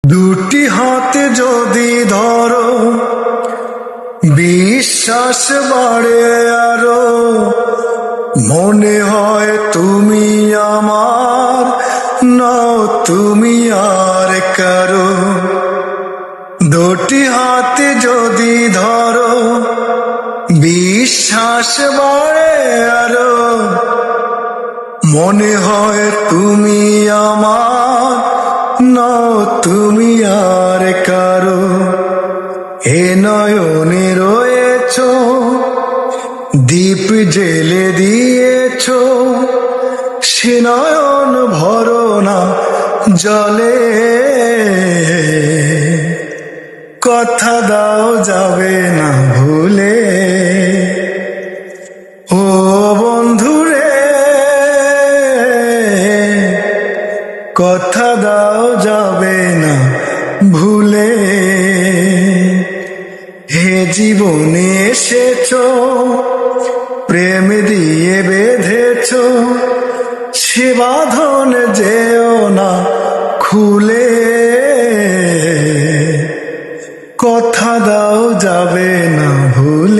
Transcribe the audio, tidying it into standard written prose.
দুটি হাতে যদি ধরো বিশ্বাস বাড়ে আরো, মনে হয় তুমি আমার নাও তুমি আর কারো। দুটি হাতে যদি ধরো বিশ্বাস বাড়ে আরো, মনে হয় তুমি আমার নাও তুমি আর কারো। এ নয়নে রয়েছ দীপ জেলে দিয়েছ, সে নয়ন ভরো না জলে। কথা দাও যাবে না ভুলে, ও বন্ধুরে কথা দাও যাবে না ভুলে। হে জীবনে এসেছ প্রেম দিয়ে বেঁধেছ, সে বাঁধন যেও না খুলে। কথা দাও যাবে না ভুলে।